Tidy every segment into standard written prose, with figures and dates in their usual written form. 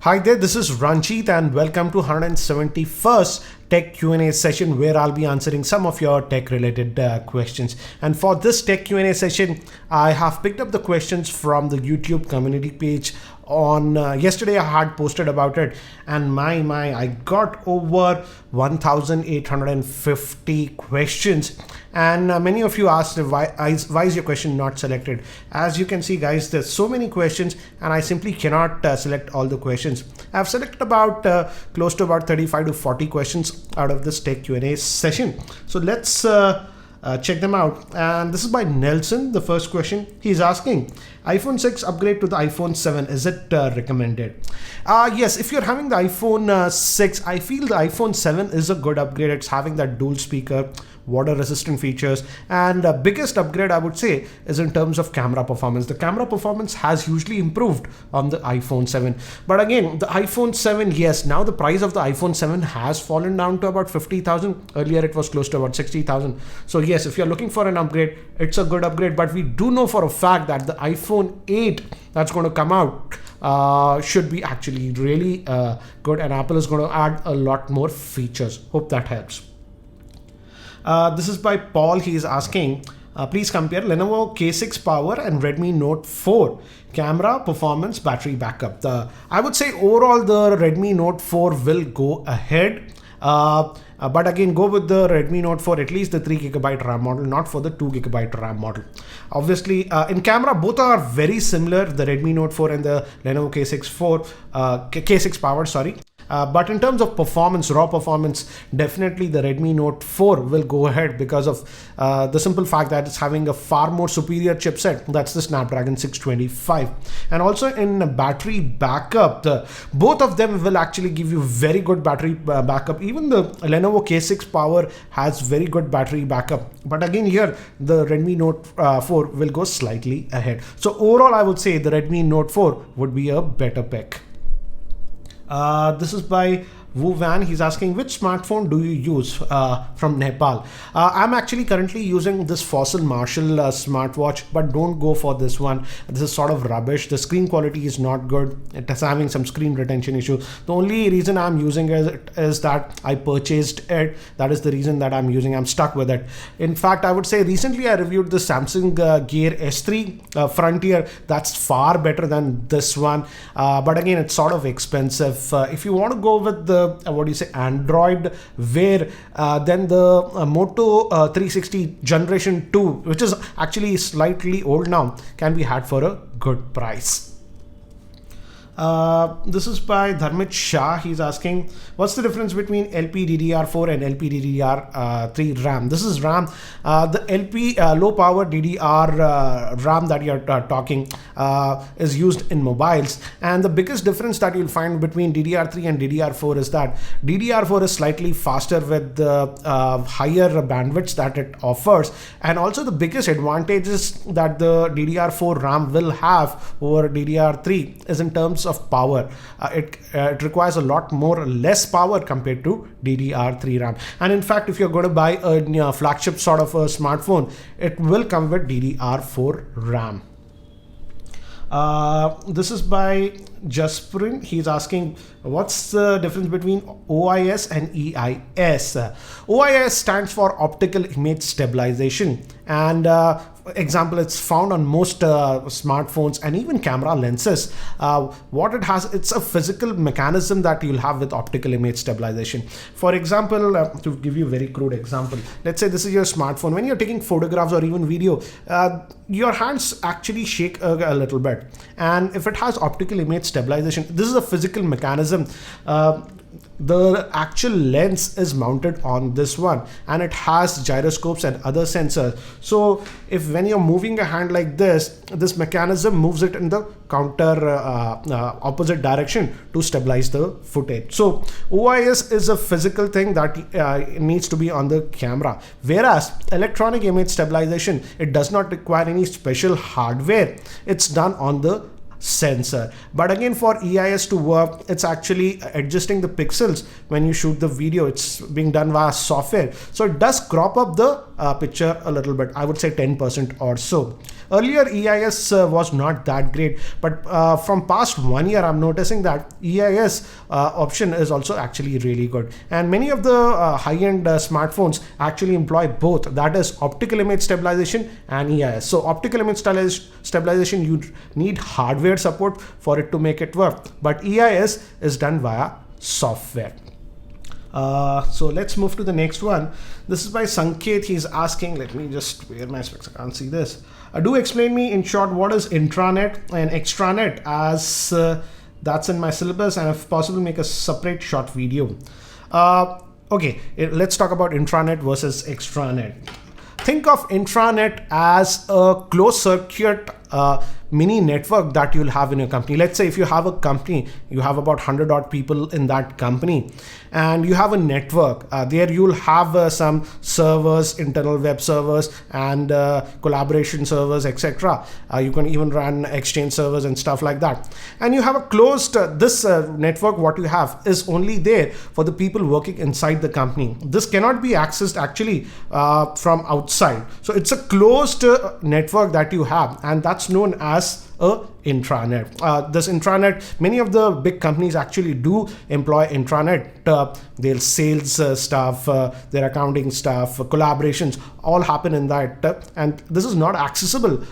Hi there, this is Ranjit and welcome to 171st Tech Q&A session where I'll be answering some of your tech related questions. And for this Tech Q&A session, I have picked up the questions from the YouTube community page. On yesterday I had posted about it, and I got over 1850 questions, and many of you asked why is your question not selected. As you can see, guys, there's so many questions and I simply cannot select all the questions. I've selected about close to about 35 to 40 questions out of this Tech Q&A session. So let's check them out. And this is by Nelson. The first question, he's asking, iPhone 6 upgrade to the iPhone 7, is it recommended? Yes, if you're having the iPhone 6, I feel the iPhone 7 is a good upgrade. It's having that dual speaker, water resistant features, and the biggest upgrade I would say is in terms of camera performance. The camera performance has hugely improved on the iPhone 7. But again, the iPhone 7, yes, now the price of the iPhone 7 has fallen down to about 50,000. Earlier it was close to about 60,000. So yes, if you're looking for an upgrade, it's a good upgrade. But we do know for a fact that the iPhone 8 that's going to come out should be actually really good, and Apple is going to add a lot more features. Hope that helps. This is by Paul. He is asking, please compare Lenovo K6 Power and Redmi Note 4 camera, performance, battery backup. I would say overall the Redmi Note 4 will go ahead. But again, go with the Redmi Note 4, at least the 3GB RAM model, not for the 2GB RAM model. Obviously, in camera, both are very similar, the Redmi Note 4 and the Lenovo K6 Power, sorry. But in terms of performance, raw performance, definitely the Redmi Note 4 will go ahead because of the simple fact that it's having a far more superior chipset. That's the Snapdragon 625. And also in battery backup, both of them will actually give you very good battery backup. Even the Lenovo K6 Power has very good battery backup. But again, here the Redmi Note 4 will go slightly ahead. So overall, I would say the Redmi Note 4 would be a better pick. This is by Wu Van. He's asking, which smartphone do you use from Nepal? I'm actually currently using this Fossil Marshall smartwatch, but don't go for this one. This is sort of rubbish. The screen quality is not good. It is having some screen retention issue. The only reason I'm using it is that I purchased it. That is the reason that I'm using. I'm stuck with it. In fact, I would say recently I reviewed the Samsung Gear S3 Frontier. That's far better than this one. But again, it's sort of expensive. If you want to go with the Android wear, then the Moto 360 generation 2, which is actually slightly old now, can be had for a good price. This is by Dharmit Shah. He's asking, what's the difference between LPDDR4 and LPDDR3 RAM? This is RAM. The low power DDR RAM that you're talking is used in mobiles, and the biggest difference that you'll find between DDR3 and DDR4 is that DDR4 is slightly faster with the higher bandwidth that it offers, and also the biggest advantages that the DDR4 RAM will have over DDR3 is in terms of power. It requires a lot less power compared to DDR3 RAM. And in fact, if you're going to buy a flagship sort of a smartphone, it will come with DDR4 RAM. This is by Jasprin. He's asking, what's the difference between OIS and EIS? OIS stands for optical image stabilization, and example, it's found on most smartphones and even camera lenses. What it has, it's a physical mechanism that you'll have with optical image stabilization. For example, to give you a very crude example, let's say this is your smartphone. When you're taking photographs or even video, your hands actually shake a little bit, and if it has optical image stabilization, this is a physical mechanism. The actual lens is mounted on this one, and it has gyroscopes and other sensors. So if when you're moving a hand like this mechanism moves it in the counter opposite direction to stabilize the footage. So OIS is a physical thing that needs to be on the camera, whereas electronic image stabilization, it does not require any special hardware. It's done on the sensor. But again, for EIS to work, it's actually adjusting the pixels when you shoot the video. It's being done via software, so it does crop up the picture a little bit, I would say 10% or so. Earlier EIS was not that great, but from past 1 year I'm noticing that EIS option is also actually really good, and many of the high-end smartphones actually employ both, that is optical image stabilization and EIS. So optical image stabilization, you need hardware support for it to make it work, but EIS is done via software. So let's move to the next one. This is by Sanket. He's asking, let me just wear my specs, I can't see this. Do explain me in short what is intranet and extranet, as that's in my syllabus, and if possible make a separate short video. Okay, let's talk about intranet versus extranet. Think of intranet as a closed circuit mini network that you'll have in your company. Let's say if you have a company, you have about 100 odd people in that company, and you have a network. There you'll have some servers, internal web servers, and collaboration servers, etc. You can even run Exchange servers and stuff like that. And you have a closed, this network, what you have is only there for the people working inside the company. This cannot be accessed actually from outside. So it's a closed network that you have, and that's known as a intranet. This intranet, many of the big companies actually do employ intranet. Their sales stuff, their accounting stuff, collaborations all happen in that, and this is not accessible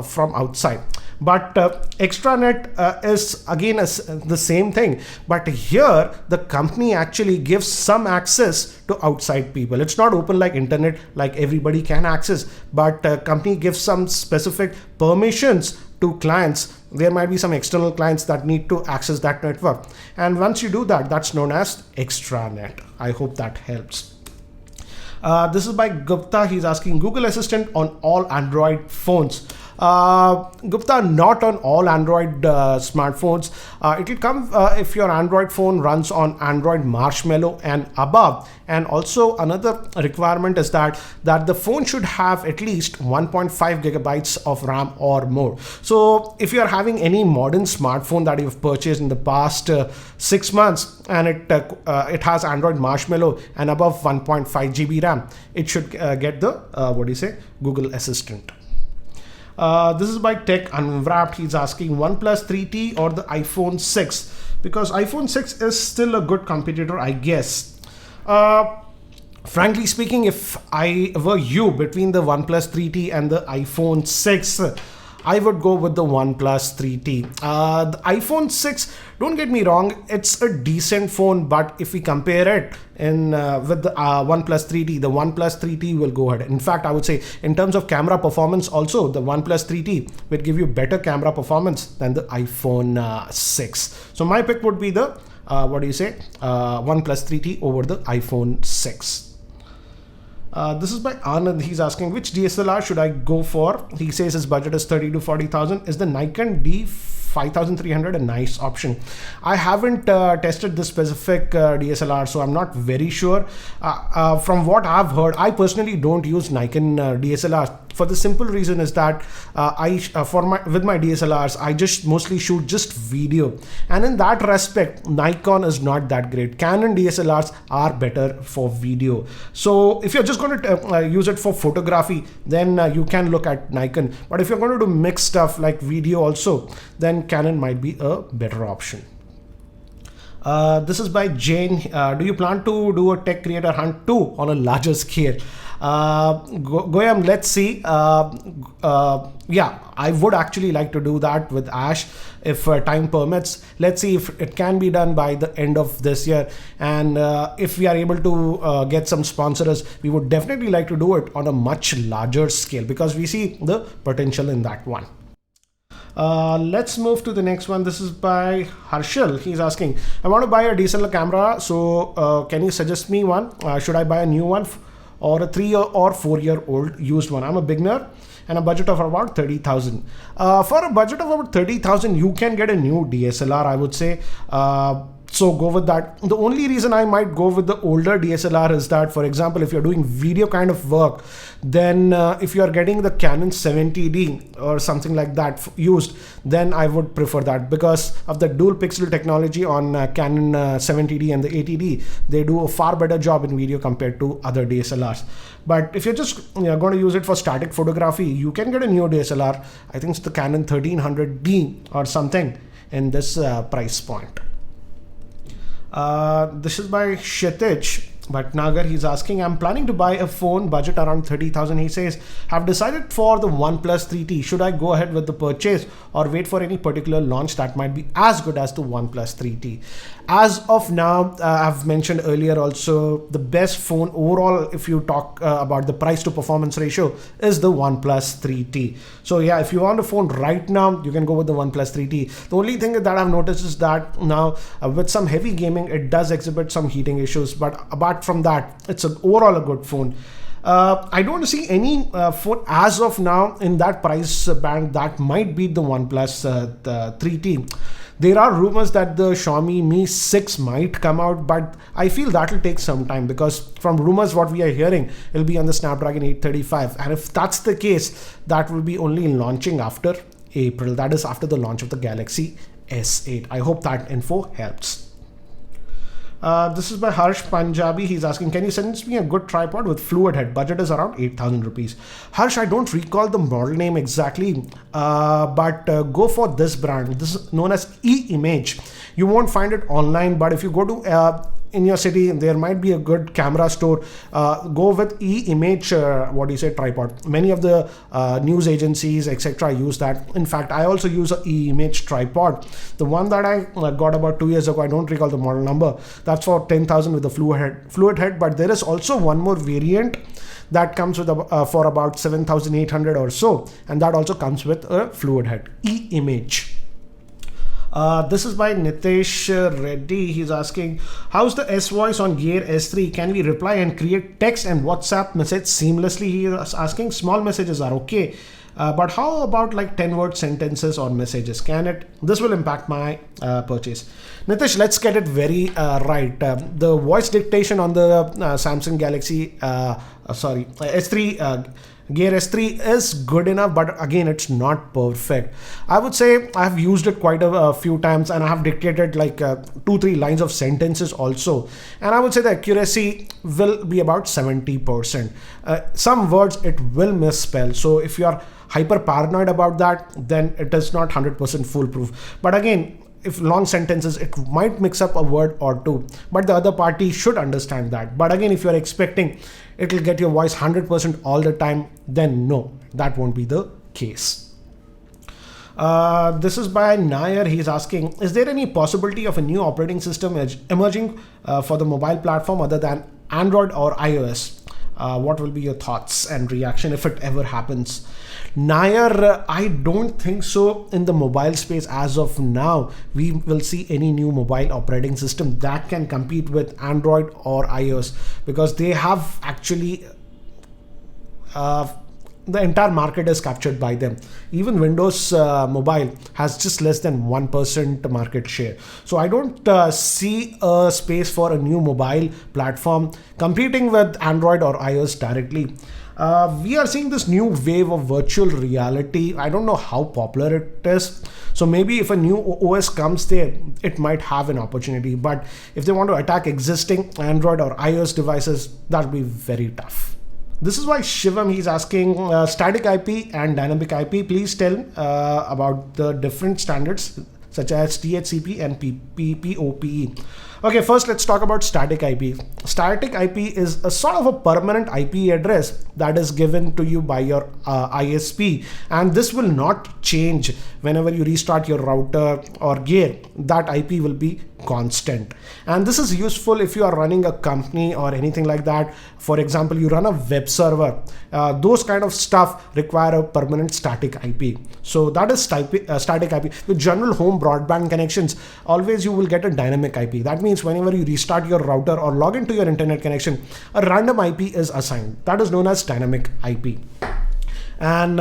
from outside. But extranet is again the same thing, but here the company actually gives some access to outside people. It's not open like internet, like everybody can access, but company gives some specific permissions to clients. There might be some external clients that need to access that network, and once you do that, that's known as extranet. I hope that helps. This is by Gupta. He's asking, Google Assistant on all Android phones. Gupta, not on all Android smartphones. It will come if your Android phone runs on Android Marshmallow and above. And also another requirement is that the phone should have at least 1.5 gigabytes of RAM or more. So if you are having any modern smartphone that you've purchased in the past 6 months, and it has Android Marshmallow and above 1.5 GB RAM, it should get the Google Assistant. This is by Tech Unwrapped. He's asking OnePlus 3T or the iPhone 6, because iPhone 6 is still a good competitor, I guess. Frankly speaking, if I were you, between the OnePlus 3T and the iPhone 6, I would go with the OnePlus 3T. The iPhone 6, don't get me wrong, it's a decent phone, but if we compare it with the OnePlus 3T, the OnePlus 3T will go ahead. In fact, I would say in terms of camera performance also, the OnePlus 3T will give you better camera performance than the iPhone 6. So my pick would be the OnePlus 3T over the iPhone 6. This is by Anand. He's asking, which DSLR should I go for? He says his budget is 30 to 40,000. Is the Nikon D5300 a nice option? I haven't tested this specific DSLR, so I'm not very sure. From what I've heard, I personally don't use Nikon DSLR. For the simple reason is that with my DSLRs, I just mostly shoot just video, and in that respect, Nikon is not that great. Canon DSLRs are better for video. So if you're just going to use it for photography, then you can look at Nikon. But if you're going to do mixed stuff like video also, then Canon might be a better option. This is by Jane. Do you plan to do a TechCreator Hunt 2 on a larger scale? Goyam, let's see. Yeah, I would actually like to do that with Ash if time permits. Let's see if it can be done by the end of this year, and if we are able to get some sponsors, we would definitely like to do it on a much larger scale, because we see the potential in that one. Let's move to the next one. This is by Harshal. He's asking, I want to buy a DSLR camera, so can you suggest me one? Should I buy a new one or a 3 or 4 year old used one? I'm a beginner and a budget of about 30,000. For a budget of about 30,000, you can get a new DSLR, I would say. So go with that. The only reason I might go with the older DSLR is that, for example, if you're doing video kind of work, then if you're getting the Canon 70D or something like that used, then I would prefer that, because of the dual pixel technology on Canon 70D and the 80D. They do a far better job in video compared to other DSLRs. But if you're just going to use it for static photography, you can get a new DSLR. I think it's the Canon 1300D or something in this price point. This is by Kshitij Bhatnagar. He's asking, I'm planning to buy a phone, budget around 30,000. He says, have decided for the OnePlus 3T. Should I go ahead with the purchase or wait for any particular launch that might be as good as the OnePlus 3T? As of now, I've mentioned earlier also, the best phone overall, if you talk about the price to performance ratio, is the OnePlus 3T. So yeah, if you want a phone right now, you can go with the OnePlus 3T. The only thing that I've noticed is that now with some heavy gaming, it does exhibit some heating issues. But apart from that, it's overall a good phone. I don't see any phone as of now in that price band that might beat the OnePlus 3T. There are rumors that the Xiaomi Mi 6 might come out, but I feel that will take some time, because from rumors what we are hearing, it'll be on the Snapdragon 835. And if that's the case, that will be only launching after April. That is after the launch of the Galaxy S8. I hope that info helps. This is by Harsh Punjabi. He's asking, can you send me a good tripod with fluid head? Budget is around 8,000 rupees. Harsh, I don't recall the model name exactly, but go for this brand. This is known as E-Image. You won't find it online, but if you go to in your city, there might be a good camera store. Go with E-Image, tripod. Many of the news agencies, etc. use that. In fact, I also use a E-Image tripod. The one that I got about 2 years ago, I don't recall the model number. That's for 10,000 with a fluid head. But there is also one more variant that comes with for about 7,800 or so, and that also comes with a fluid head. E-Image. This is by Nitesh Reddy. He's asking, how's the S voice on Gear S3? Can we reply and create text and WhatsApp message seamlessly? He is asking, small messages are okay, but how about like 10-word sentences or messages? Can it? This will impact my purchase. Nitesh, let's get it very right. The voice dictation on the Samsung Galaxy S3 Gear S3 is good enough, but again, it's not perfect. I would say I've used it quite a few times, and I have dictated like 2-3 lines of sentences also. And I would say the accuracy will be about 70%. Some words it will misspell. So if you are hyper paranoid about that, then it is not 100% foolproof. But again, if long sentences, it might mix up a word or two, but the other party should understand that. But again, if you're expecting it will get your voice 100% all the time, then no, that won't be the case. This is by Nair. He's asking, is there any possibility of a new operating system emerging for the mobile platform other than Android or iOS? What will be your thoughts and reaction if it ever happens? Nair, I don't think so. In the mobile space as of now, we will see any new mobile operating system that can compete with Android or iOS, because they have actually the entire market is captured by them. Even Windows Mobile has just less than 1% market share. So I don't see a space for a new mobile platform competing with Android or iOS directly. We are seeing this new wave of virtual reality. I don't know how popular it is. So maybe if a new OS comes there, it might have an opportunity. But if they want to attack existing Android or iOS devices, that'll be very tough. This is why Shivam, he's asking, static IP and dynamic IP, please tell about the different standards such as DHCP and PPOPE. Okay, first let's talk about static IP. Static IP is a sort of a permanent IP address that is given to you by your ISP, and this will not change whenever you restart your router or gear. That IP will be constant, and this is useful if you are running a company or anything like that. For example, you run a web server, those kind of stuff require a permanent static IP. So that is static IP. With general home broadband connections, always you will get a dynamic IP. That means whenever you restart your router or log into your internet connection, a random IP is assigned. That is known as dynamic IP. And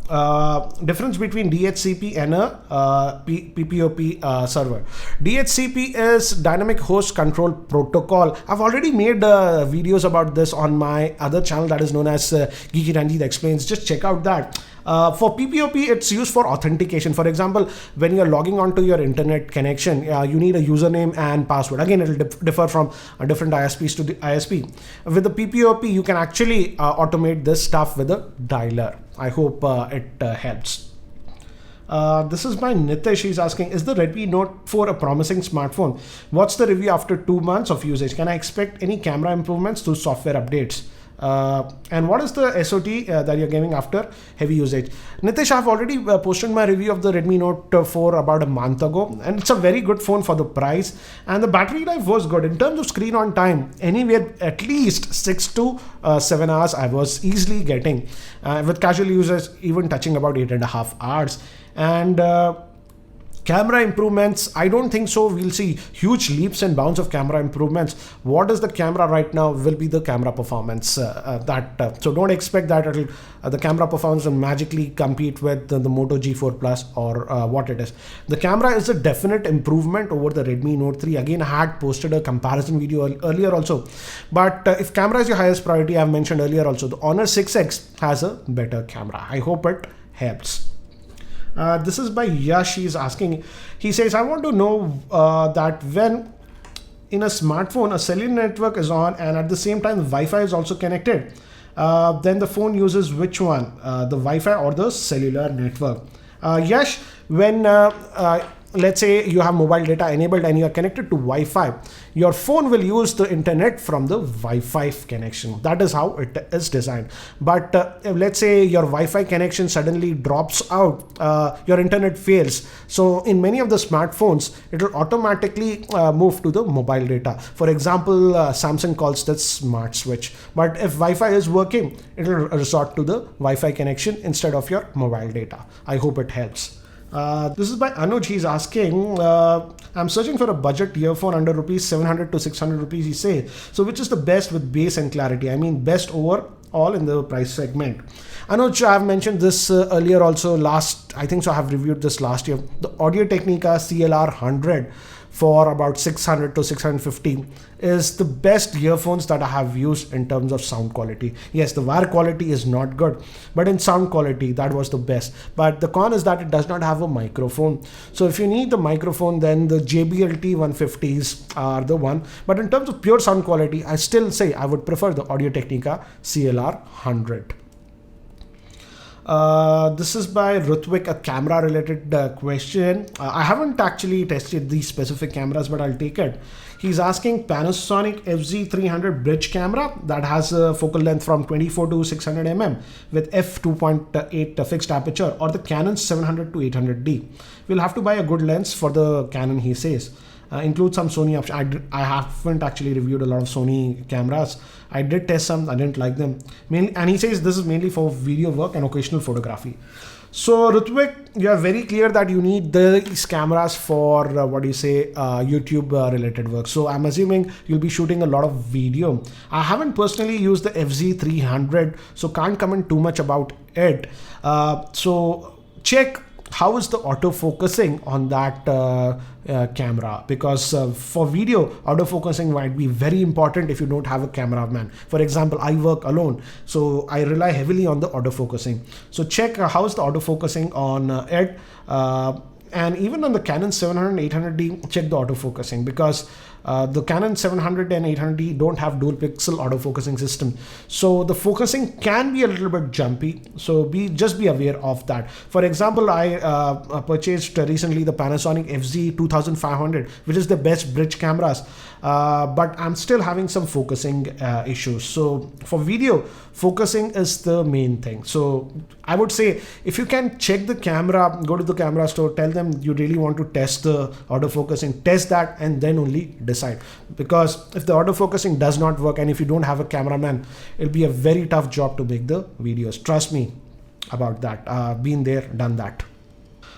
difference between DHCP and a PPOP server. DHCP is Dynamic Host Control Protocol. I've already made videos about this on my other channel that is known as Geekyranjit Explains. Just check out that. For PPOP, it's used for authentication. For example, when you're logging onto your internet connection, you need a username and password. Again, it will differ from different ISPs to the ISP. With the PPOP, you can actually automate this stuff with a dialer. I hope it helps. This is by Nitesh. He's asking, is the Redmi Note 4 a promising smartphone? What's the review after 2 months of usage? Can I expect any camera improvements through software updates? And what is the SOT that you're giving after heavy usage? Nitesh, I've already posted my review of the Redmi Note 4 about a month ago, and it's a very good phone for the price, and the battery life was good. In terms of screen on time, anywhere at least 6 to 7 hours I was easily getting, with casual users even touching about 8.5 hours. And camera improvements, I don't think so we'll see huge leaps and bounds of camera improvements. What is the camera right now will be the camera performance. So don't expect that the camera performance will magically compete with the Moto G4 Plus or what it is. The camera is a definite improvement over the Redmi Note 3. Again, I had posted a comparison video earlier also. But if camera is your highest priority, I've mentioned earlier also, the Honor 6X has a better camera. I hope it helps. This is by Yash. He's asking, he says, I want to know that when in a smartphone a cellular network is on and at the same time the Wi-Fi is also connected, then the phone uses which one, the Wi-Fi or the cellular network? Yash, when let's say you have mobile data enabled and you are connected to Wi-Fi, your phone will use the internet from the Wi-Fi connection. That is how it is designed. But let's say your Wi-Fi connection suddenly drops out, your internet fails. So in many of the smartphones, it will automatically move to the mobile data. For example, Samsung calls that smart switch. But if Wi-Fi is working, it will resort to the Wi-Fi connection instead of your mobile data. I hope it helps. This is by Anuj. He's asking, I'm searching for a budget earphone under rupees 700 to 600 rupees, he says. So which is the best with bass and clarity? I mean, best overall in the price segment. Anuj, I've mentioned this earlier also I think so I have reviewed this last year. The Audio Technica CLR 100 for about 600 to 650 is the best earphones that I have used in terms of sound quality. Yes, the wire quality is not good, but in sound quality, that was the best. But the con is that it does not have a microphone. So if you need the microphone, then the JBL T150s are the one. But in terms of pure sound quality, I still say I would prefer the Audio Technica CLR 100. This is by Rutvik, a camera related question. I haven't actually tested these specific cameras, but I'll take it. He's asking Panasonic FZ300 bridge camera that has a focal length from 24 to 600 mm with f2.8 fixed aperture, or the Canon 700 to 800D. We'll have to buy a good lens for the Canon, he says. Include some Sony options. I haven't actually reviewed a lot of Sony cameras. I did test some, I didn't like them. And he says this is mainly for video work and occasional photography. So Rutvik, you are very clear that you need these cameras for YouTube related work. So I'm assuming you'll be shooting a lot of video. I haven't personally used the FZ300, so can't comment too much about it. So check how is the autofocusing on that camera, because for video, autofocusing might be very important if you don't have a cameraman. For example, I work alone, so I rely heavily on the autofocusing. So check how is the autofocusing on it. And even on the Canon 700 and 800D, check the autofocusing, because the Canon 700 and 800D don't have dual pixel autofocusing system. So the focusing can be a little bit jumpy. So just be aware of that. For example, I purchased recently the Panasonic FZ2500, which is the best bridge cameras. But I'm still having some focusing issues. So for video, focusing is the main thing. So I would say if you can check the camera, go to the camera store, tell them you really want to test the autofocusing, test that, and then only decide. Because if the autofocusing does not work and if you don't have a cameraman, it'll be a very tough job to make the videos. Trust me about that. Been there, done that.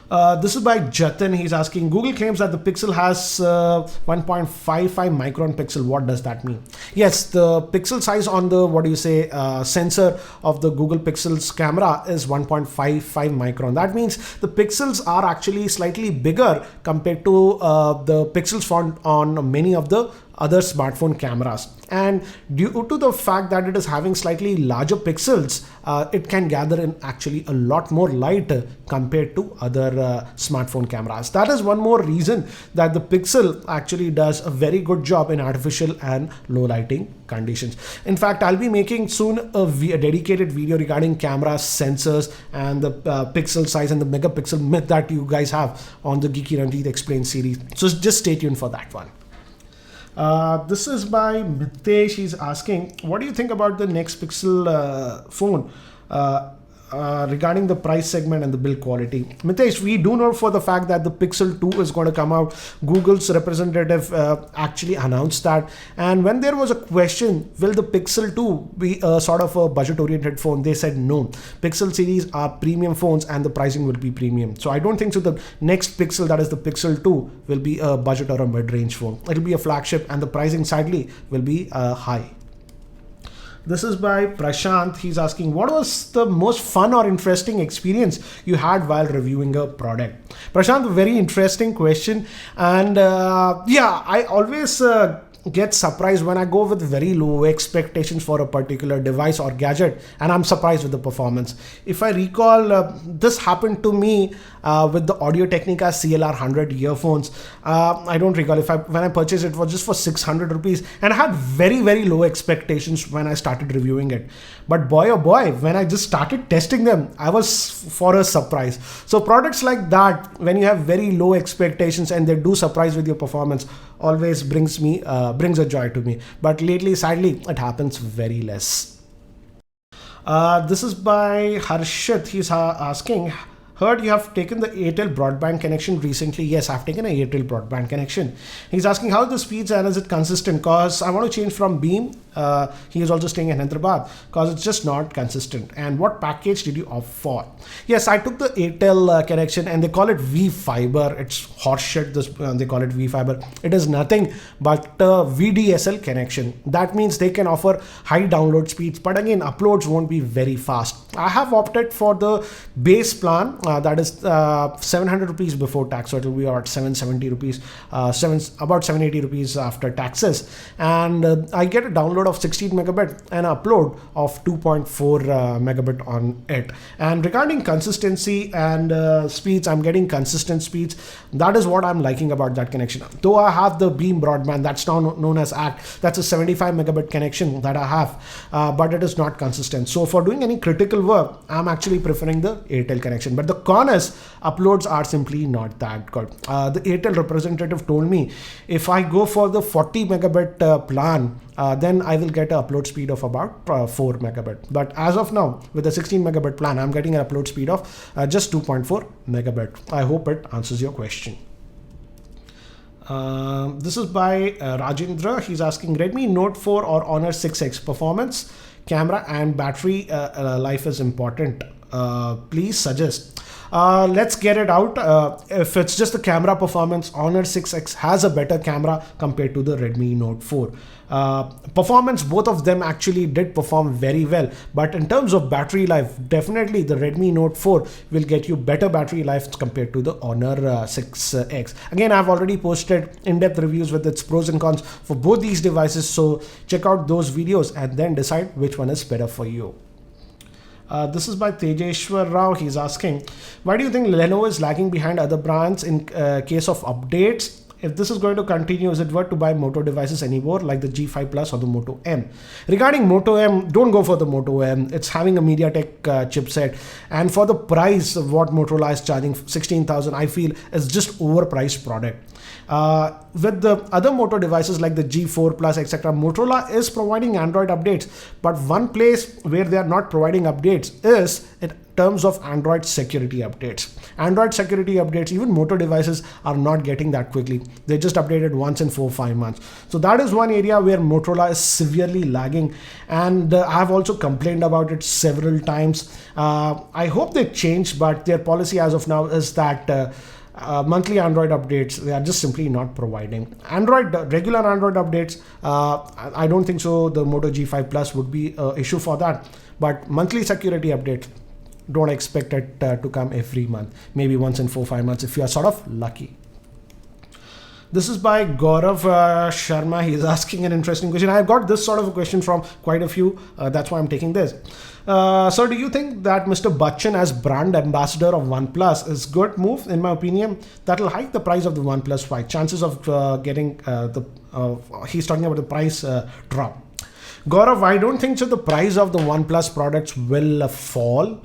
This is by Jatin. He's asking, Google claims that the Pixel has 1.55 micron pixel. What does that mean? Yes, the pixel size on the sensor of the Google Pixel's camera is 1.55 micron. That means the pixels are actually slightly bigger compared to the pixels found on many of the other smartphone cameras, and due to the fact that it is having slightly larger pixels, it can gather in actually a lot more light compared to other smartphone cameras. That is one more reason that the Pixel actually does a very good job in artificial and low lighting conditions. In fact, I'll be making soon a dedicated video regarding cameras, sensors, and the pixel size and the megapixel myth that you guys have on the Geekyranjit Explain series. So just stay tuned for that one. This is by Mitesh. He's asking, what do you think about the next Pixel phone regarding the price segment and the build quality? Mitesh, we do know for the fact that the Pixel 2 is going to come out. Google's representative actually announced that. And when there was a question, will the Pixel 2 be a sort of a budget-oriented phone? They said no. Pixel series are premium phones and the pricing will be premium. So I don't think so the next Pixel, that is the Pixel 2, will be a budget or a mid-range phone. It will be a flagship and the pricing sadly will be high. This is by Prashant. He's asking, what was the most fun or interesting experience you had while reviewing a product? Prashant, very interesting question. And yeah, I always get surprised when I go with very low expectations for a particular device or gadget, and I'm surprised with the performance. If I recall, this happened to me with the Audio Technica CLR100 earphones. I don't recall when I purchased it, was just for 600 rupees, and I had very, very low expectations when I started reviewing it. But boy oh boy, when I just started testing them, I was for a surprise. So products like that, when you have very low expectations and they do surprise with your performance, always brings a joy to me. But lately, sadly, it happens very less. This is by Harshit. He's asking, heard you have taken the Airtel broadband connection recently. Yes, I've taken an Airtel broadband connection. He's asking how the speeds and is it consistent? Because I want to change from Beam. He is also staying in Hyderabad because it's just not consistent. And what package did you opt for? Yes, I took the Airtel connection and they call it V Fiber. It's horseshit. They call it V Fiber. It is nothing but a VDSL connection. That means they can offer high download speeds, but again, uploads won't be very fast. I have opted for the base plan. That is 700 rupees before tax, so it will be about 770 rupees, about 780 rupees after taxes, and I get a download of 16 megabit and an upload of 2.4 megabit on it. And regarding consistency and speeds, I'm getting consistent speeds. That is what I'm liking about that connection. Though I have the Beam broadband, that's now known as ACT, that's a 75 megabit connection that I have, but it is not consistent. So for doing any critical work, I'm actually preferring the Airtel connection. But the con is uploads are simply not that good. The Airtel representative told me if I go for the 40 megabit plan, then I will get an upload speed of about 4 megabit. But as of now, with the 16 megabit plan, I'm getting an upload speed of just 2.4 megabit. I hope it answers your question. This is by Rajendra. He's asking, Redmi Note 4 or Honor 6X performance, camera and battery life is important. Please suggest. Let's get it out. If it's just the camera performance, Honor 6X has a better camera compared to the Redmi Note 4. Performance, both of them actually did perform very well, but in terms of battery life, definitely the Redmi Note 4 will get you better battery life compared to the Honor 6X. Again, I've already posted in-depth reviews with its pros and cons for both these devices, so check out those videos and then decide which one is better for you. This is by Tejeshwar Rao. He's asking, why do you think Lenovo is lagging behind other brands in case of updates? If this is going to continue, is it worth to buy Moto devices anymore, like the G5 Plus or the Moto M? Regarding Moto M, don't go for the Moto M. It's having a MediaTek chipset, and for the price of what Motorola is charging, 16,000, I feel is just overpriced product. With the other Moto devices like the G4 Plus, etc., Motorola is providing Android updates, but one place where they are not providing updates is terms of Android security updates. Android security updates, even Moto devices are not getting that quickly. They just updated once in 4-5 months. So that is one area where Motorola is severely lagging, and I have also complained about it several times. I hope they change, but their policy as of now is that monthly Android updates, they are just simply not providing. Regular Android updates, I don't think so the Moto G5 Plus would be an issue for that. But monthly security updates, don't expect it to come every month. Maybe once in 4-5 months if you are sort of lucky. This is by Gaurav Sharma. He is asking an interesting question. I've got this sort of a question from quite a few. That's why I'm taking this. Sir, do you think that Mr. Bachchan as brand ambassador of OnePlus is good move? In my opinion, that will hike the price of the OnePlus 5. Chances of getting he's talking about the price drop. Gaurav, I don't think so the price of the OnePlus products will fall.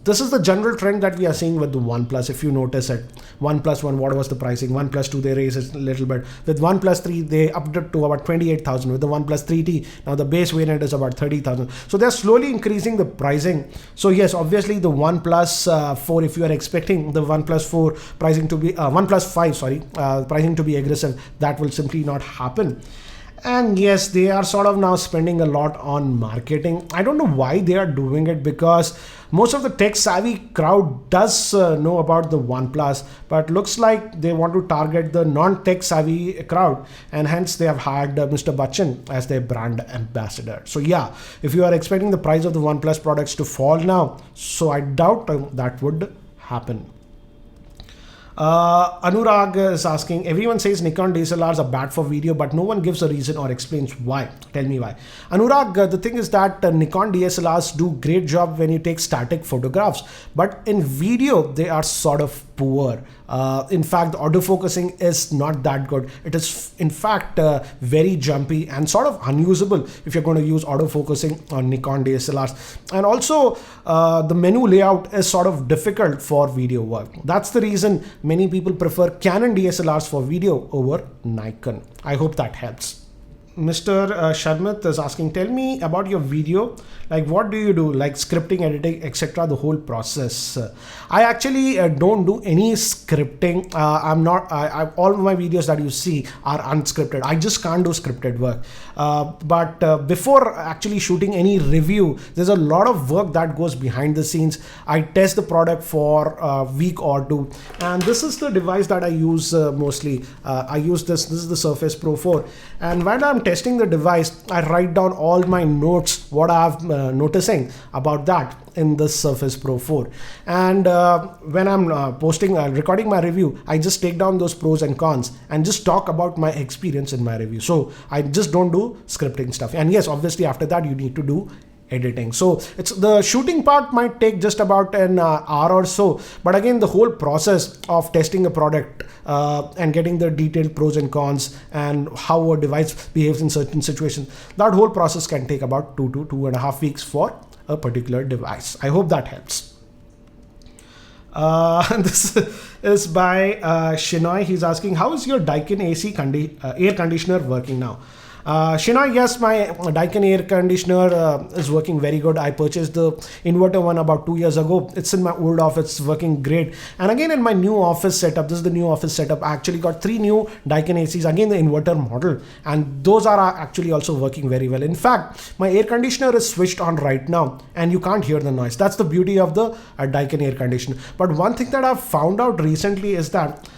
This is the general trend that we are seeing with the OnePlus. If you notice it, OnePlus 1, what was the pricing? OnePlus 2, they raised it a little bit. With OnePlus 3, they upped it to about 28,000. With the OnePlus 3T, now the base variant is about 30,000. So they're slowly increasing the pricing. So yes, obviously the OnePlus 4, if you are expecting the OnePlus 4 pricing to be OnePlus 5, sorry, pricing to be aggressive, that will simply not happen. And yes, they are sort of now spending a lot on marketing. I don't know why they are doing it, because most of the tech savvy crowd does know about the OnePlus, but looks like they want to target the non-tech savvy crowd, and hence they have hired Mr. Bachchan as their brand ambassador. So yeah, if you are expecting the price of the OnePlus products to fall now, so I doubt that would happen. Anurag is asking, everyone says Nikon DSLRs are bad for video, but no one gives a reason or explains why. Tell me why. Anurag, the thing is that Nikon DSLRs do great job when you take static photographs, but in video they are sort of poor. In fact, the autofocusing is not that good. It is in fact very jumpy and sort of unusable if you're going to use autofocusing on Nikon DSLRs. And also the menu layout is sort of difficult for video work. That's the reason many people prefer Canon DSLRs for video over Nikon. I hope that helps. Mr. Sharmit is asking, tell me about your video. Like, what do you do? Like scripting, editing, etc. The whole process. I actually don't do any scripting. All my videos that you see are unscripted. I just can't do scripted work. But before actually shooting any review, there's a lot of work that goes behind the scenes. I test the product for a week or two, and this is the device that I use mostly. I use this. This is the Surface Pro 4, and when I'm testing the device, I write down all my notes, what I'm noticing about that in the Surface Pro 4. And when I'm recording my review, I just take down those pros and cons and just talk about my experience in my review. So I just don't do scripting stuff. And yes, obviously after that you need to do editing. So it's the shooting part might take just about an hour or so, but again the whole process of testing a product and getting the detailed pros and cons and how a device behaves in certain situations, that whole process can take about 2 to 2.5 weeks for a particular device. I hope that helps. This is by Shinoy. He's asking, how is your Daikin AC air conditioner working now? Shinoy, yes, my Daikin air conditioner is working very good. I purchased the inverter one about 2 years ago. It's in my old office, working great. And again, in my new office setup, this is the new office setup, I actually got 3 new Daikin ACs, again the inverter model, and those are actually also working very well. In fact, my air conditioner is switched on right now and you can't hear the noise. That's the beauty of the Daikin air conditioner. But one thing that I've found out recently is that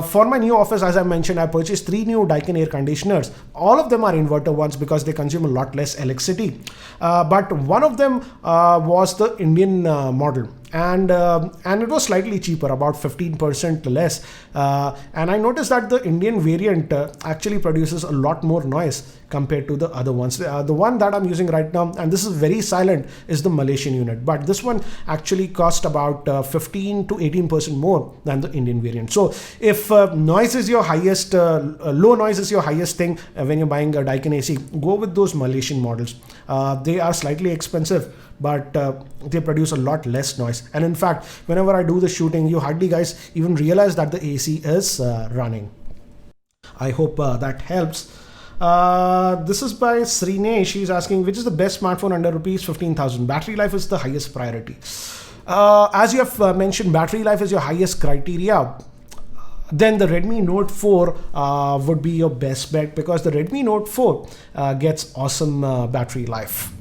for my new office, as I mentioned, I purchased 3 new Daikin air conditioners. All of them are inverter ones because they consume a lot less electricity. But one of them was the Indian model. And it was slightly cheaper, about 15% less. And I noticed that the Indian variant actually produces a lot more noise compared to the other ones. The one that I'm using right now, and this is very silent, is the Malaysian unit. But this one actually cost about 15 to 18% more than the Indian variant. So if noise is your highest, low noise is your highest thing when you're buying a Daikin AC, go with those Malaysian models. They are slightly expensive, but they produce a lot less noise. And in fact, whenever I do the shooting, you hardly guys even realize that the AC is running. I hope that helps. This is by Srine. She's asking, which is the best smartphone under rupees 15,000? Battery life is the highest priority. as you have mentioned, battery life is your highest criteria, then the Redmi Note 4 would be your best bet, because the Redmi Note 4 gets awesome battery life.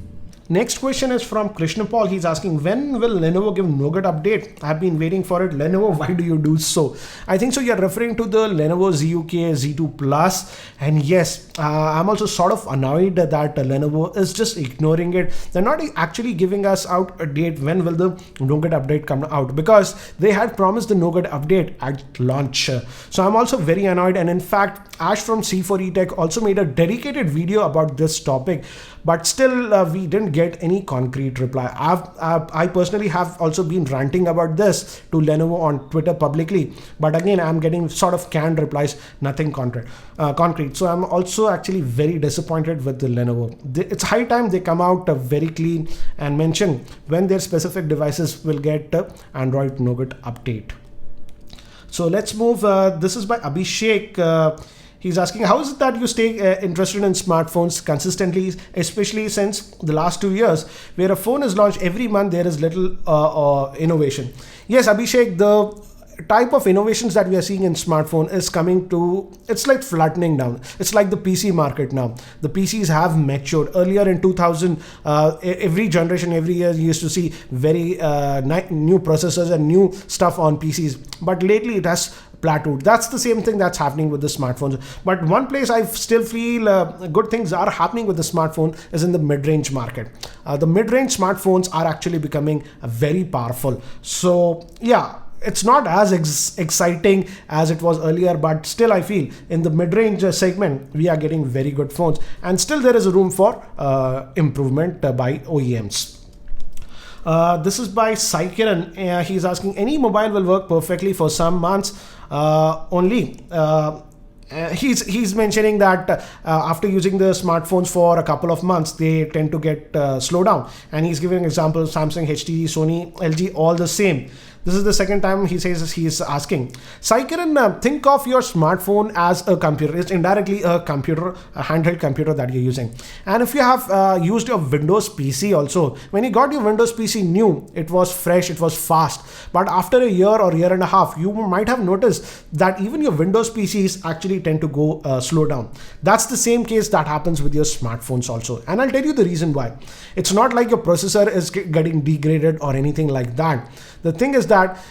Next question is from Krishnapal. He's asking, when will Lenovo give Nougat update? I've been waiting for it. Lenovo, why do you do so? I think so you're referring to the Lenovo ZUK Z2 Plus. And yes, I'm also sort of annoyed that Lenovo is just ignoring it. They're not actually giving us out a date when will the Nougat update come out, because they had promised the Nougat update at launch. So I'm also very annoyed. And in fact, Ash from C4E Tech also made a dedicated video about this topic, but still we didn't get any concrete reply. I personally have also been ranting about this to Lenovo on Twitter publicly, but again I'm getting sort of canned replies, nothing concrete. So I'm also actually very disappointed with the Lenovo. It's high time they come out very clean and mention when their specific devices will get Android Nougat update. So let's move. This is by Abhishek. He's asking, how is it that you stay interested in smartphones consistently, especially since the last 2 years, where a phone is launched every month, there is little innovation. Yes, Abhishek, the type of innovations that we are seeing in smartphone is coming to, it's like flattening down. It's like the PC market now. The PCs have matured. Earlier in 2000, every generation, every year, you used to see very new processors and new stuff on PCs. But lately it has plateaued. That's the same thing that's happening with the smartphones. But one place I still feel good things are happening with the smartphone is in the mid-range market. The mid-range smartphones are actually becoming very powerful. So yeah, it's not as exciting as it was earlier, but still I feel in the mid-range segment we are getting very good phones, and still there is a room for improvement by OEMs. This is by Geekyranjit. He's asking, any mobile will work perfectly for some months only. He's mentioning that after using the smartphones for a couple of months, they tend to get slow down. And he's giving examples: Samsung, HTC, Sony, LG, all the same. This is the second time he says he's asking. Geekyranjit, think of your smartphone as a computer. It's indirectly a computer, a handheld computer that you're using. And if you have used your Windows PC also, when you got your Windows PC new, it was fresh, it was fast. But after a year or year and a half, you might have noticed that even your Windows PCs actually tend to go slow down. That's the same case that happens with your smartphones also. And I'll tell you the reason why. It's not like your processor is getting degraded or anything like that. The thing is that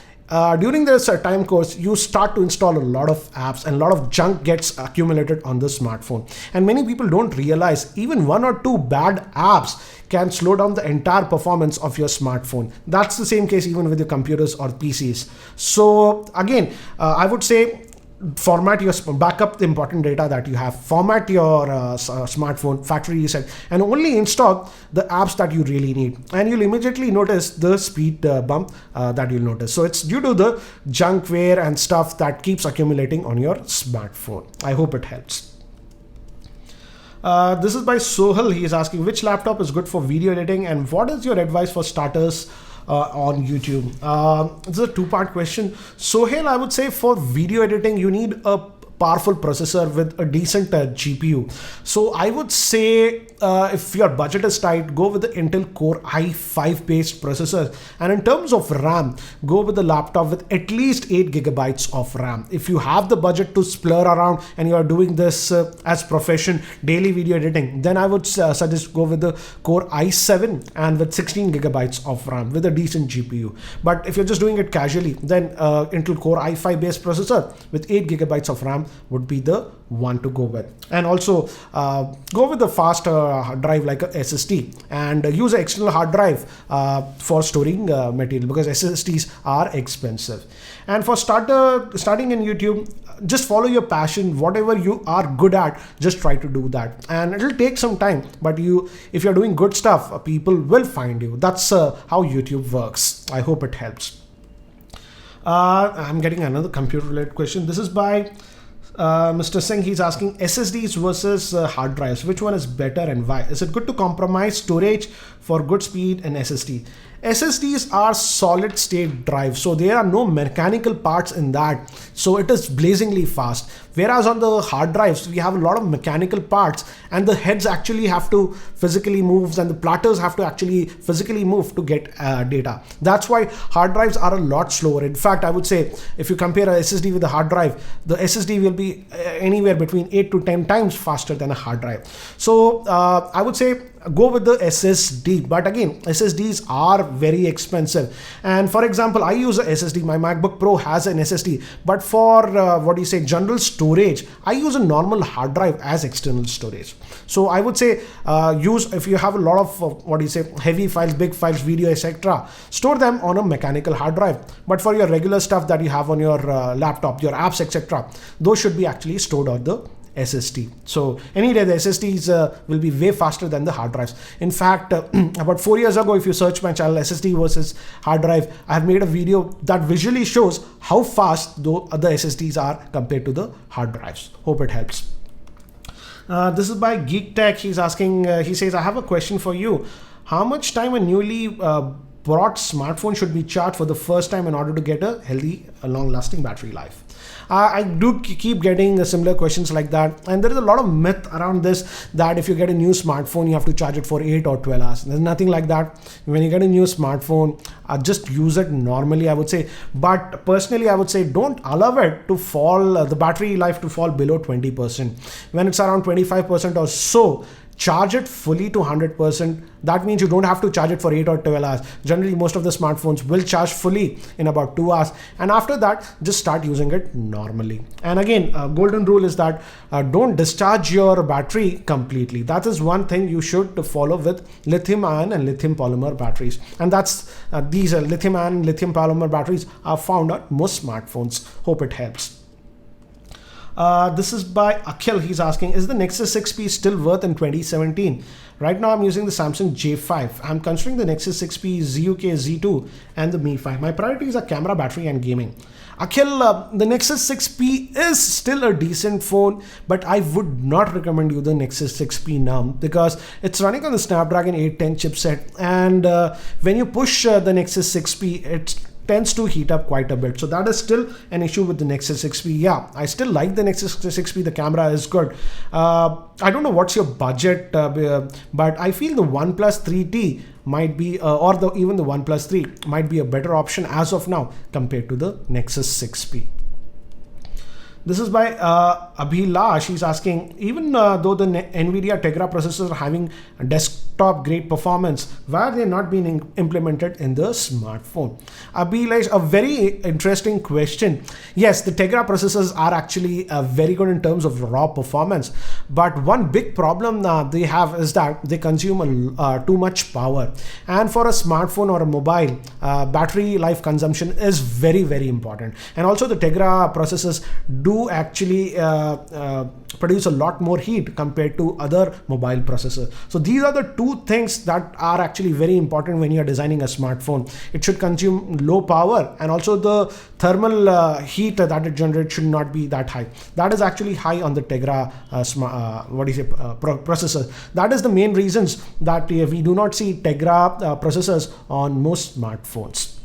during this time course, you start to install a lot of apps and a lot of junk gets accumulated on the smartphone. And many people don't realize even 1 or 2 bad apps can slow down the entire performance of your smartphone. That's the same case even with your computers or PCs. So again, I would say, format your backup the important data that you have, format your smartphone, factory reset, and only install the apps that you really need, and you'll immediately notice the speed bump that you'll notice. So it's due to the junkware and stuff that keeps accumulating on your smartphone. I hope it helps. This is by Sohel. He is asking, which laptop is good for video editing, and what is your advice for starters on YouTube? This is a 2-part question. Sohail, I would say for video editing, you need a powerful processor with a decent GPU. So I would say if your budget is tight, go with the Intel Core i5 based processor. And in terms of RAM, go with the laptop with at least 8 gigabytes of RAM. If you have the budget to splur around and you are doing this as profession, daily video editing, then I would suggest go with the Core i7 and with 16 gigabytes of RAM with a decent GPU. But if you're just doing it casually, then Intel Core i5 based processor with 8 gigabytes of RAM would be the one to go with. And also go with the fast drive like a SSD, and use an external hard drive for storing material, because SSDs are expensive. And for starting in YouTube, just follow your passion. Whatever you are good at, just try to do that, and it'll take some time, but if you're doing good stuff, people will find you. That's how YouTube works. I hope it helps. I'm getting another computer related question. This is by Mr. Singh. He's asking, SSDs versus hard drives, which one is better and why? Is it good to compromise storage for good speed and SSD? SSDs are solid state drives, so there are no mechanical parts in that, so it is blazingly fast. Whereas on the hard drives, we have a lot of mechanical parts, and the heads actually have to physically move, and the platters have to actually physically move to get data. That's why hard drives are a lot slower. In fact, I would say if you compare a SSD with a hard drive, the SSD will be anywhere between 8 to 10 times faster than a hard drive. So I would say go with the SSD. But again, SSDs are very expensive. And for example, I use a SSD. My MacBook Pro has an SSD. But for general storage, I use a normal hard drive as external storage. So I would say use, if you have a lot of heavy files, big files, video, etc., store them on a mechanical hard drive. But for your regular stuff that you have on your laptop, your apps, etc., those should be actually stored on the SSD. So any day the SSDs will be way faster than the hard drives. In fact, about 4 years ago, if you search my channel SSD versus hard drive, I have made a video that visually shows how fast the SSDs are compared to the hard drives. Hope it helps. This is by Geek Tech. He's asking, he says, I have a question for you. How much time a newly bought smartphone should be charged for the first time in order to get a healthy, long-lasting battery life? I do keep getting similar questions like that, and there is a lot of myth around this, that if you get a new smartphone you have to charge it for 8 or 12 hours. There's nothing like that. When you get a new smartphone, just use it normally, I would say. But personally, I would say don't allow it to fall, the battery life to fall below 20%. When it's around 25% or so, charge it fully to 100%. That means you don't have to charge it for 8 or 12 hours. Generally, most of the smartphones will charge fully in about 2 hours. And after that, just start using it normally. And again, golden rule is that don't discharge your battery completely. That is one thing you should follow with lithium ion and lithium polymer batteries. And that's these lithium ion and lithium polymer batteries are found on most smartphones. Hope it helps. This is by Akhil. He's asking, is the Nexus 6P still worth in 2017? Right now I'm using the Samsung J5. I'm considering the Nexus 6P, ZUK Z2 and the Mi 5. My priorities are camera, battery and gaming. Akhil, the Nexus 6P is still a decent phone, but I would not recommend you the Nexus 6P now because it's running on the Snapdragon 810 chipset, and when you push the Nexus 6P, it tends to heat up quite a bit. So that is still an issue with the Nexus 6P. Yeah, I still like the Nexus 6P. The camera is good. I don't know what's your budget, but I feel the OnePlus 3T might be, or even the OnePlus 3 might be a better option as of now compared to the Nexus 6P. This is by Abhilash. He's asking, even though the Nvidia Tegra processors are having desktop grade performance, why are they not being implemented in the smartphone? Abhilash, a very interesting question. Yes, the Tegra processors are actually very good in terms of raw performance, but one big problem they have is that they consume too much power. And for a smartphone or a mobile, battery life consumption is very, very important. And also the Tegra processors do actually produce a lot more heat compared to other mobile processors. So these are the two things that are actually very important when you're designing a smartphone. It should consume low power, and also the thermal heat that it generates should not be that high. That is actually high on the Tegra processor. That is the main reasons that we do not see Tegra processors on most smartphones.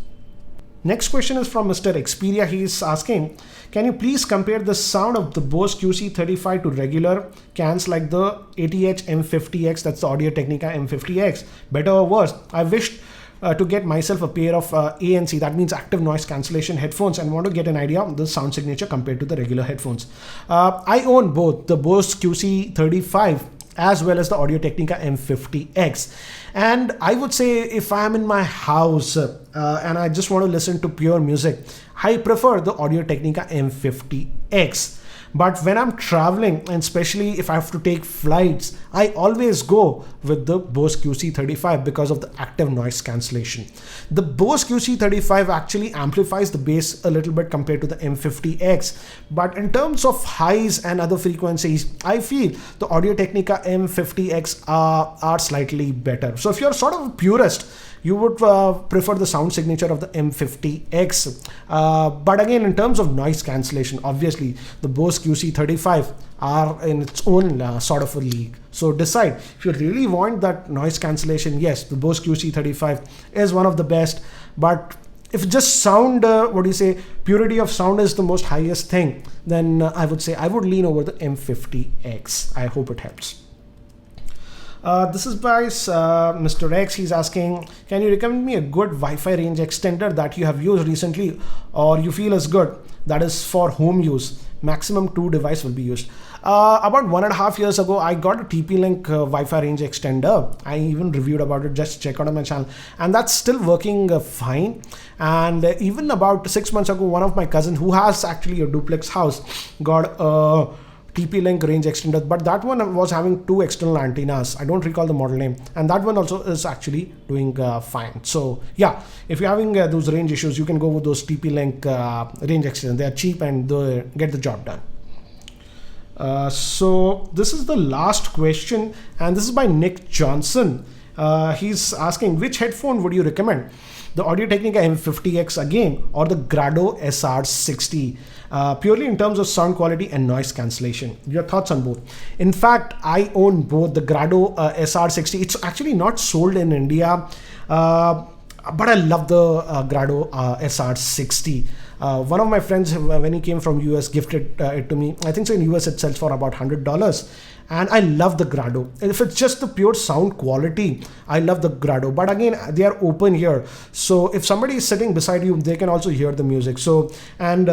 Next question is from Mr. Xperia. He is asking, can you please compare the sound of the Bose QC35 to regular cans like the ATH M50X, that's the Audio Technica M50X, better or worse? I wished to get myself a pair of ANC, that means active noise cancellation headphones, and want to get an idea of the sound signature compared to the regular headphones. I own both the Bose QC35 as well as the Audio Technica M50X. And I would say if I'm in my house and I just want to listen to pure music, I prefer the Audio Technica M50X. But when I'm traveling, and especially if I have to take flights, I always go with the Bose QC35 because of the active noise cancellation. The Bose QC35 actually amplifies the bass a little bit compared to the M50X. But in terms of highs and other frequencies, I feel the Audio Technica M50X are slightly better. So if you're sort of a purist, you would prefer the sound signature of the M50X. But again, in terms of noise cancellation, obviously the Bose QC35 are in its own sort of a league. So decide if you really want that noise cancellation. Yes, the Bose QC35 is one of the best, but if just sound, purity of sound is the most highest thing, then I would say I would lean over the M50X. I hope it helps. This is by Mr. X. He's asking, can you recommend me a good Wi-Fi range extender that you have used recently or you feel is good, that is for home use? Maximum 2 devices will be used. About 1.5 years ago, I got a TP-Link Wi-Fi range extender. I even reviewed about it, just check out on my channel, and that's still working fine. And even about 6 months ago, one of my cousins who has actually a duplex house got a TP-Link range extender, but that one was having 2 external antennas. I don't recall the model name, and that one also is actually doing fine. So yeah, if you're having those range issues, you can go with those TP-Link range extenders. They are cheap and they get the job done. So this is the last question, and this is by Nick Johnson. He's asking, which headphone would you recommend? The Audio-Technica M50X again, or the Grado SR60, purely in terms of sound quality and noise cancellation. Your thoughts on both? In fact, I own both. The Grado SR60, it's actually not sold in India, but I love the Grado SR60. One of my friends, when he came from US, gifted it to me. I think so in US it sells for about $100. And I love the Grado. If it's just the pure sound quality, I love the Grado. But again, they are open here. So if somebody is sitting beside you, they can also hear the music. So, and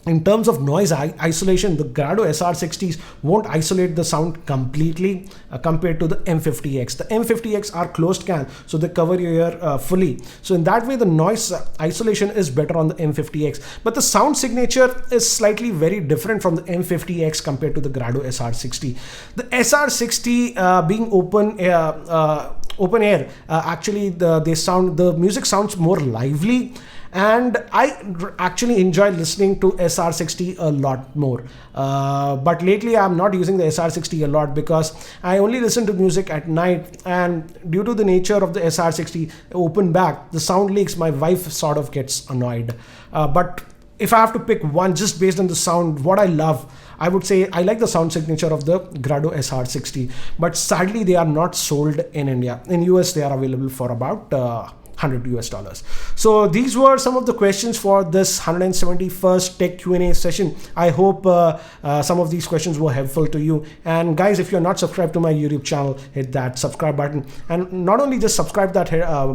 in terms of noise isolation, the Grado SR60s won't isolate the sound completely compared to the M50X. The M50X are closed can, so they cover your ear fully. So in that way, the noise isolation is better on the M50X. But the sound signature is slightly very different from the M50X compared to the Grado SR60. The SR60 being open air, actually the music sounds more lively. And I actually enjoy listening to SR60 a lot more. But lately I'm not using the SR60 a lot because I only listen to music at night, and due to the nature of the SR60 open back, the sound leaks, my wife sort of gets annoyed. But if I have to pick one just based on the sound, what I love, I would say I like the sound signature of the Grado SR60, but sadly they are not sold in India. In US they are available for about $100. So these were some of the questions for this 171st Tech Q&A session. I hope some of these questions were helpful to you. And guys, if you're not subscribed to my YouTube channel, hit that subscribe button. And not only just subscribe that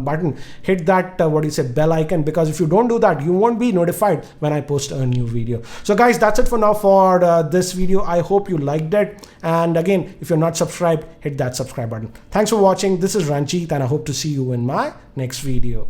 button, hit that bell icon, because if you don't do that, you won't be notified when I post a new video. So guys, that's it for now for this video. I hope you liked it. And again, if you're not subscribed, hit that subscribe button. Thanks for watching. This is Ranjit, and I hope to see you in my next video.